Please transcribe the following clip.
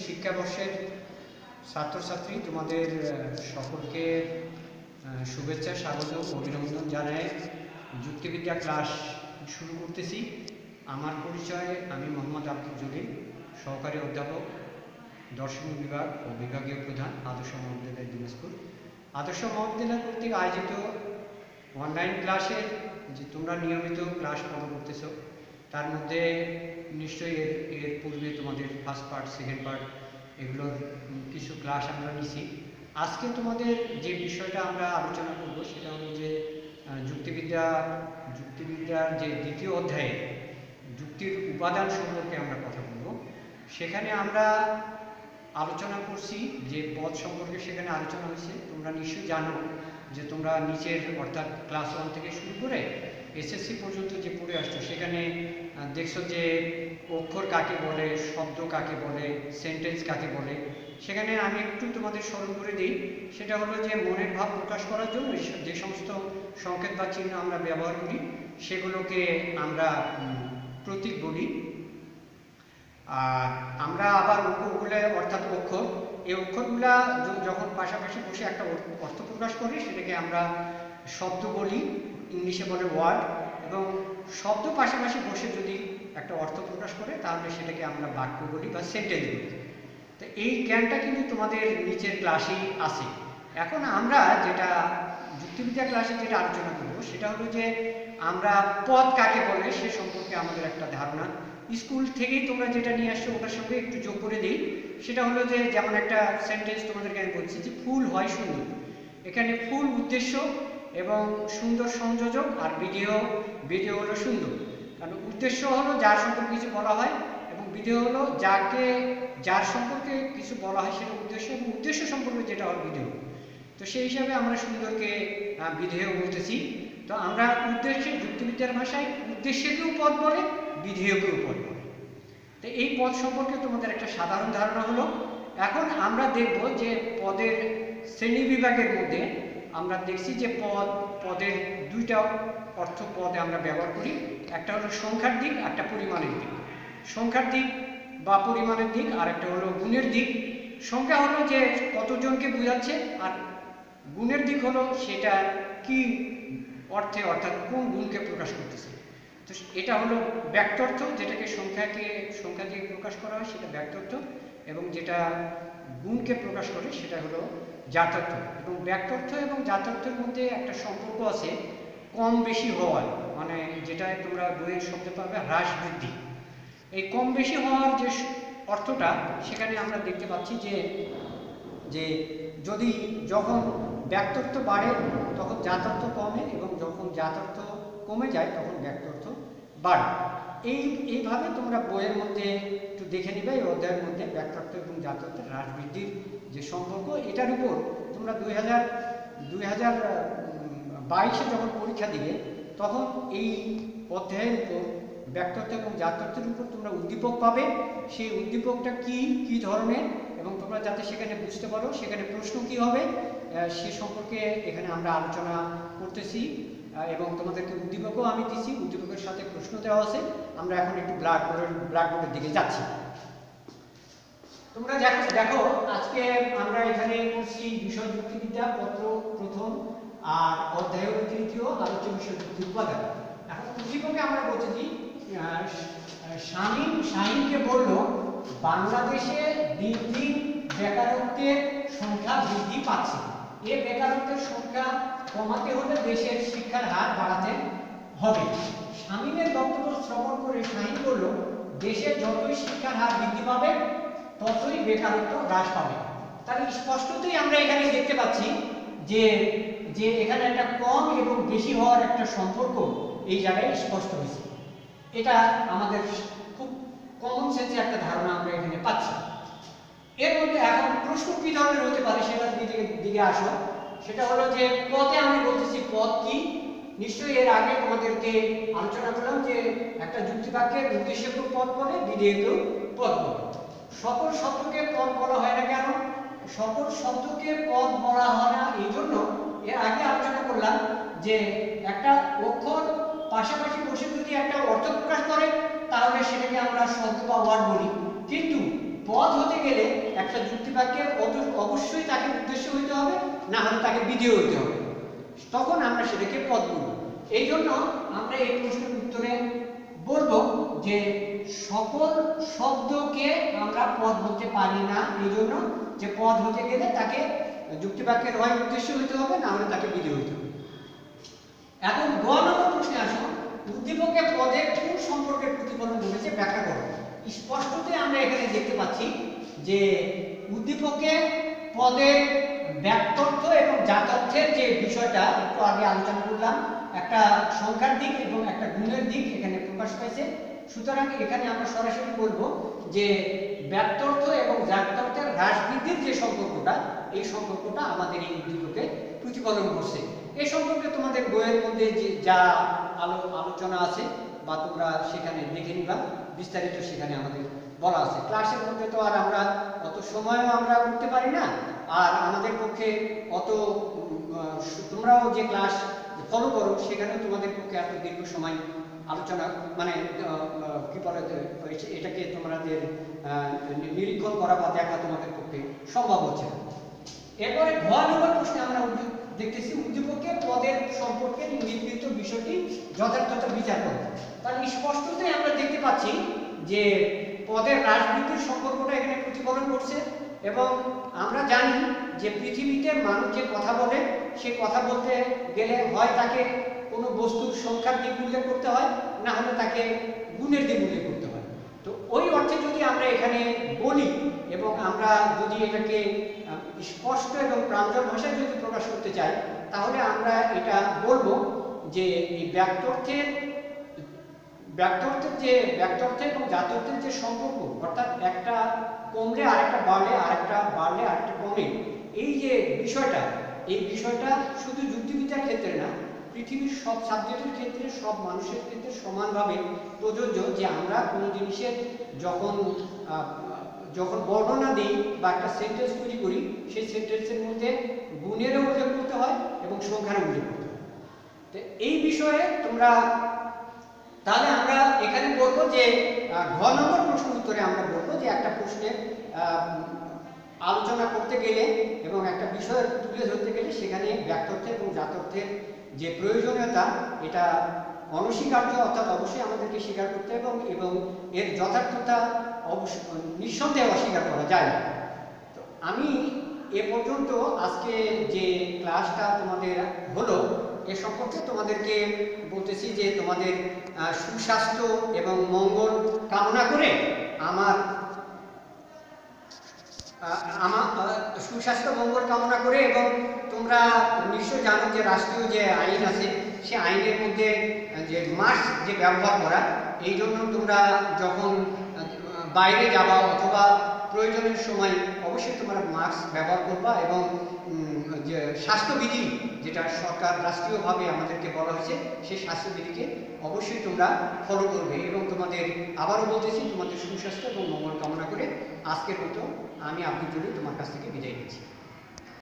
শিক্ষাবর্ষের ছাত্রছাত্রী, তোমাদের সকলকে শুভেচ্ছা, স্বাগত, অভিনন্দন জানাই যুক্তিবিদ্যা ক্লাস শুরু করতেছি। আমার পরিচয়, আমি মোহাম্মদ আব্দুল জলিল, সহকারী অধ্যাপক, দর্শন বিভাগ ও বিভাগীয় প্রধান, আদর্শ মহাবিদ্যালয় দিনাজপুর। আদর্শ মহাবিদ্যালয় কর্তৃক আয়োজিত অনলাইন ক্লাসের যে তোমরা নিয়মিত ক্লাস ফলো করতেছো, তার মধ্যে নিশ্চয়ই এর পূর্বে তোমাদের ফার্স্ট পার্ট, সেকেন্ড পার্ট এগুলোর কিছু ক্লাস আমরা নিছি। আজকে তোমাদের যে বিষয়টা আমরা আলোচনা করব সেটা হলো যে যুক্তিবিদ্যার যে দ্বিতীয় অধ্যায়ে যুক্তির উপাদান সম্পর্কে আমরা কথা বলব। সেখানে আমরা আলোচনা করছি যে পদ সম্পর্কে সেখানে আলোচনা হয়েছে। তোমরা নিশ্চয়ই জানো যে তোমরা নিচের অর্থাৎ ক্লাস 1 থেকে শুরু করে এসএসসি পর্যন্ত যে পড়ে আসছো, সেখানে দেখছো যে অক্ষর কাকে বলে, শব্দ কাকে বলে, সেন্টেন্স কাকে বলে। সেখানে আমি একটু তোমাদের স্মরণ করে দিই। সেটা হলো যে মনের ভাব প্রকাশ করার জন্য যে সমস্ত সংকেত বা চিহ্ন আমরা ব্যবহার করি সেগুলোকে আমরা প্রতীক বলি। আর আমরা আবার অঙ্কগুলো অর্থাৎ অক্ষর, এই অক্ষরগুলা যখন পাশাপাশি বসে একটা অর্থ প্রকাশ করি সেটাকে আমরা শব্দ বলি, ইংলিশে বলে ওয়ার্ড। এবং শব্দ পাশাপাশি বসে যদি একটা অর্থ প্রকাশ করে তাহলে সেটাকে আমরা বাক্য বলি বা সেন্টেন্স বলি। তো এই জ্ঞানটা কিন্তু তোমাদের নিচের ক্লাসেই আছে। এখন আমরা যেটা যুক্তিবিদ্যা ক্লাসে যেটা আলোচনা করবো সেটা হলো যে আমরা পদ কাকে বলে সে সম্পর্কে আমাদের একটা ধারণা। স্কুল থেকেই তোমরা যেটা নিয়ে আসছো ওটার সঙ্গে একটু যোগ করে দিই। সেটা হলো যে যেমন একটা সেন্টেন্স তোমাদেরকে আমি বলছি যে ফুল হয় সুন্দর। এখানে ফুল উদ্দেশ্য এবং সুন্দর সংযোজক, আর ভিডিও হলো সুন্দর। কারণ উদ্দেশ্য হলো যার সম্পর্কে কিছু বলা হয় এবং ভিডিও হলো যার সম্পর্কে কিছু বলা হয় সেটা উদ্দেশ্য, এবং উদ্দেশ্য সম্পর্কে যেটা হয় ভিডিও। তো সেই হিসাবে আমরা সুন্দরকে বিধেয় বলতেছি। তো আমরা উদ্দেশ্যে, যুক্তিবিদ্যার ভাষায় উদ্দেশ্যকেও পদ বলে, বিধেয়কেও পদ বলে। তো এই পদ সম্পর্কে তোমাদের একটা সাধারণ ধারণা হলো। এখন আমরা দেখব যে পদের শ্রেণী বিভাগের মধ্যে আমরা দেখছি যে পদের দুইটা অর্থ পদে আমরা ব্যবহার করি। একটা হলো সংখ্যার দিক, একটা পরিমাণের দিক। সংখ্যার দিক বা পরিমাণের দিক, আর একটা হলো গুণের দিক। সংখ্যা হলো যে কতজনকে বোঝাচ্ছে, আর গুণের দিক হলো সেটা কি অর্থে অর্থাৎ কোন গুণকে প্রকাশ করতেছে। তো এটা হলো ব্যক্তার্থ, যেটাকে সংখ্যা দিয়ে প্রকাশ করা হয় সেটা ব্যক্তার্থ, এবং যেটা গুণকে প্রকাশ করে সেটা হলো জাতার্থ। এবং ব্যক্তার্থ এবং জাতার্থের মধ্যে একটা সম্পর্ক আছে কম বেশি হওয়ার, মানে যেটা তোমরা বইয়ের শব্দে পাবে হ্রাস বৃদ্ধি। এই কম বেশি হওয়ার যে অর্থটা সেখানে আমরা দেখতে পাচ্ছি যে যখন ব্যক্তার্থ বাড়ে তখন জাতার্থ কমে, এবং যখন জাতার্থ কমে যায় তখন ব্যক্তার্থ বাড়ে। এইভাবে তোমরা বইয়ের মধ্যে একটু দেখে নিবে। এই অধ্যায়ের মধ্যে ব্যক্তার্থ এবং জাতার্থের হ্রাস বৃদ্ধির যে সম্পর্ক, এটার উপর তোমরা 2022-এ যখন পরীক্ষা দিবে তখন এই অধ্যায়ের উপর ব্যক্তার্থ এবং জাতার্থের উপর তোমরা উদ্দীপক পাবে। সেই উদ্দীপকটা কি ধরনের, এবং তোমরা যাতে সেখানে বুঝতে পারো সেখানে প্রশ্ন কি হবে সে সম্পর্কে এখানে আমরা আলোচনা করতেছি। এবং তোমাদেরকে উদ্দীপকও আমি দিচ্ছি, উদ্দীপকের সাথে প্রশ্ন দেওয়া আছে। আমরা এখন একটু ব্ল্যাকবোর্ডের দিকে যাচ্ছি। তোমরা দেখো আজকে আমরা এখানে করছি বিষয় যুক্তিবিদ্যা পত্র প্রথম আর অধ্যায় তৃতীয়, আলোচ্য বিষয় যুক্তির উপাদান। এখন উদ্দীপকে আমরা বলছি শাহিনকে বলল বাংলাদেশে দিন দিন বেকারত্বের সংখ্যা বৃদ্ধি পাচ্ছে। এই বেকারত্বের সংখ্যা কমাতে হলে দেশের শিক্ষার হার বাড়াতে হবে। শামীমের বক্তব্য শ্রবণ করে শাহিন বলল দেশে যতই শিক্ষার হার বৃদ্ধি পাবে ততই বেকারত্ব হ্রাস পাবে। তাহলে স্পষ্টতই আমরা এখানে দেখতে পাচ্ছি যে এখানে একটা কম এবং বেশি হওয়ার একটা সম্পর্ক এই জায়গায় স্পষ্ট হয়েছে। এটা আমাদের খুব কমন সেন্সে একটা ধারণা আমরা এখানে পাচ্ছি। এর মধ্যে এখন প্রশ্ন কি ধরনের হতে পারে সেটার দিকে আসো। সেটা হলো যে পদে আমি বলতেছি পদ কি। নিশ্চয়ই এর আগে তোমাদেরকে আলোচনা করলাম যে একটা যুক্তিবাক্যের উদ্দেশ্যকেও পদ বলে, বিধেয়কেও পদ বলে। সকল শব্দকে পদ বলা হয় না কেন? সকল শব্দকে পদ বলা হয় না এই জন্য এর আগে আলোচনা করলাম যে একটা অক্ষর পাশাপাশি বসে যদি একটা অর্থ প্রকাশ করে তাহলে সেটাকে আমরা শব্দ বা ওয়ার্ড বলি। কিন্তু পদ হতে গেলে একটা যুক্তি বাক্যের অবশ্যই তাকে উদ্দেশ্য হইতে হবে, না হলে তাকে বিধেয় হইতে হবে, তখন আমরা সেটাকে পদ বলব। এই জন্য আমরা এই প্রশ্নের উত্তরে বলবো যে সকল শব্দকে আমরা পদ বলতে পারি না, এই জন্য যে পদ হতে গেলে তাকে যুক্তি বাক্যের হয় উদ্দেশ্য হইতে হবে, না হলে তাকে বিধেয় হইতে হবে। এখন গ নম্বর প্রশ্নে আসুন, উদ্দীপকে পদের কোন সম্পর্কের প্রতিফলন ঘটেছে ব্যাখ্যা করো। স্পষ্টতই আমরা এখানে দেখতে পাচ্ছি যে উদ্দীপকে পদের ব্যক্তর্থ এবং জাতর্থের যে বিষয়টা একটু আগে আলোচনা করলাম, একটা সংখ্যার দিক এবং একটা গুণের দিক এখানে প্রকাশ পাইছে। সুতরাং এখানে আমরা সরাসরি বলবো যে ব্যক্তর্থ এবং জাতর্থের হ্রাস বৃদ্ধির যে সম্পর্কটা, এই সম্পর্কটা আমাদের এই উদ্দীপকে প্রতিফলন করছে। এই সম্পর্কে তোমাদের বইয়ের মধ্যে যে যা আলোচনা আছে বা তোমরা সেখানে দেখে নিবা, বিস্তারিত সেখানে আমাদের বলা আছে। ক্লাসের মধ্যে তো আর আমরা অত সময়ও আমরা করতে পারি না, আর আমাদের পক্ষে অত তোমরাও যে ক্লাস ফলো করো সেখানেও তোমাদের পক্ষে এত দীর্ঘ সময় আলোচনা মানে কি বলে এটাকে তোমাদের নিরীক্ষণ করা বা দেখা তোমাদের পক্ষে সম্ভব হচ্ছে না। এরপরে ঘ নম্বর প্রশ্নে আমরা দেখতেছি উদ্দীপকে পদের সম্পর্কে নির্দিষ্ট বিষয়টি যথার্থতা বিচার করব। তাহলে স্পষ্টতই আমরা দেখতে পাচ্ছি যে পদের হ্রাস বৃদ্ধির সম্পর্কটা এখানে প্রতিফলন করছে। এবং আমরা জানি যে পৃথিবীতে মানুষ যে কথা বলে, সে কথা বলতে গেলে হয় তাকে কোনো বস্তুর সংখ্যার দিক উল্লেখ করতে হয়, না হলে তাকে গুণের দিক উল্লেখ করতে হয়। তো ওই অর্থে যদি আমরা এখানে বলি এবং আমরা যদি এটাকে স্পষ্ট এবং প্রাঞ্জল ভাষায় যদি প্রকাশ করতে চাই, তাহলে আমরা এটা বলবো যে এই ব্যক্তর্থের এবং জাতর্থের যে সম্পর্ক, অর্থাৎ একটা কমলে আরেকটা বাড়লে, আরেকটা বাড়লে আরেকটা কমে, এই যে বিষয়টা, এই বিষয়টা শুধু যুক্তিবিদ্যার ক্ষেত্রে না, পৃথিবীর সব সাবজেক্টের ক্ষেত্রে, সব মানুষের ক্ষেত্রে সমানভাবে প্রযোজ্য। যে আমরা কোনো জিনিসের যখন বর্ণনা দিই বা একটা সেন্টেন্স তৈরি করি, সেই সেন্টেন্সের মধ্যে গুণেরও উল্লেখ করতে হয় এবং সংখ্যারও উল্লেখ করতে হয়। তো এই বিষয়ে তোমরা তাহলে আমরা এখানে বলবো যে ঘ নম্বর প্রশ্ন উত্তরে আমরা বলবো যে একটা প্রশ্নের আলোচনা করতে গেলে এবং একটা বিষয় তুলে ধরতে গেলে সেখানে ব্যক্তর্থ এবং জাতর্থের যে প্রয়োজনীয়তা, এটা অনস্বীকার্য, অর্থাৎ অবশ্যই আমাদেরকে স্বীকার করতে এবং এর যথার্থতা নিঃসন্দেহে অস্বীকার করা যায় না। তো আমি এ পর্যন্ত আজকে যে ক্লাসটা তোমাদের হলো এ সম্পর্কে তোমাদেরকে বলতেছি যে তোমাদের সুস্বাস্থ্য এবং মঙ্গল কামনা করে আমার সুস্বাস্থ্য মঙ্গল কামনা করে, এবং তোমরা নিশ্চয় জানো যে রাষ্ট্রীয় যে আইন আছে, সে আইনের মধ্যে যে মাস্ক যে ব্যবহার করা, এই জন্য তোমরা যখন বাইরে যাবা অথবা প্রয়োজনের সময় অবশ্যই তোমরা মাস্ক ব্যবহার করবা, এবং যে স্বাস্থ্যবিধি যেটা সরকার রাষ্ট্রীয়ভাবে আমাদেরকে বলা হয়েছে, সেই স্বাস্থ্যবিধিকে অবশ্যই তোমরা ফলো করবে। এবং তোমাদের আবারও বলতেছি, তোমাদের সুস্বাস্থ্য এবং মঙ্গল কামনা করে আজকের মতো আমি আব্দুল জলিল তোমার কাছ থেকে বিদায় নিচ্ছি।